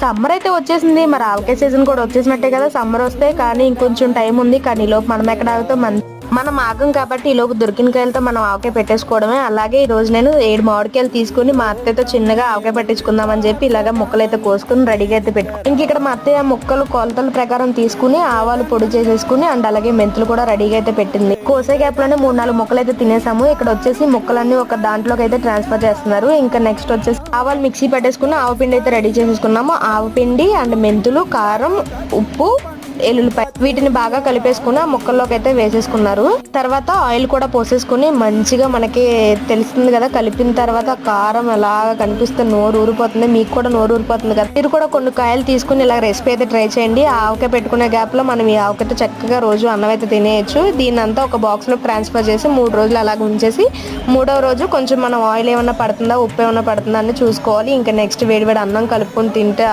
Summer అయితే వచ్చేసింది, మరి ఆవకాయ సీజన్ కూడా వచ్చేసినట్టే కదా. సమ్మర్ వస్తే కానీ ఇంకొంచెం టైం ఉంది, కానీ ఈలోపు మనం ఎక్కడ ఆగుతాం, మనం ఆగం కాబట్టి ఈలోపు దొరికిన కాయలతో మనం ఆవకాయ పెట్టేసుకోవడమే. అలాగే ఈ రోజు నేను 7 మామిడికాయలు తీసుకుని మా అత్తయ్యతో చిన్నగా ఆవకాయ పెట్టించుకుందామని చెప్పి ఇలాగ ముక్కలు అయితే కోసుకుని రెడీగా అయితే పెట్టుకుని, ఇంక ఇక్కడ మా అత్తయ్య ముక్కలు కొలతల ప్రకారం తీసుకుని ఆవాలు పొడి చేసేసుకుని అండ్ అలాగే మెంతులు కూడా రెడీగా అయితే పెట్టింది. కోసే గ్యాప్ లోనే 3-4 ముక్కలు అయితే తినేసాము. ఇక్కడ వచ్చేసి ముక్కలన్నీ ఒక దాంట్లోకి అయితే ట్రాన్స్ఫర్ చేస్తున్నారు. ఇంకా నెక్స్ట్ వచ్చేసి ఆవాలు మిక్సీ పెట్టేసుకుని ఆవపిండి అయితే రెడీ చేసేసుకున్నాము. ఆవపిండి అండ్ మెంతులు, కారం, ఉప్పు, ఎల్లుల్లిపాయ వీటిని బాగా కలిపేసుకుని ఆ ముక్కల్లోకి అయితే వేసేసుకున్నారు. తర్వాత ఆయిల్ కూడా పోసేసుకుని మంచిగా మనకి తెలుస్తుంది కదా, కలిపిన తర్వాత కారం ఎలా కనిపిస్తే నోరు ఊరిపోతుంది. మీకు కూడా నోరు ఊరిపోతుంది కదా. మీరు కూడా కొన్ని కాయలు తీసుకుని ఇలా రెసిపీ అయితే ట్రై చేయండి. ఆవకాయ పెట్టుకునే గ్యాప్ లో మనం ఈ ఆవకాయతో చక్కగా రోజు అన్నం అయితే తినేయచ్చు. దీన్ని అంతా ఒక బాక్స్ లో ట్రాన్స్ఫర్ చేసి 3 రోజులు అలాగ ఉంచేసి 3వ రోజు కొంచెం మనం ఆయిల్ ఏమన్నా పడుతుందా, ఉప్పు ఏమన్నా పడుతుందా అని చూసుకోవాలి. ఇంకా నెక్స్ట్ వేడివేడి అన్నం కలుపుకొని తింటే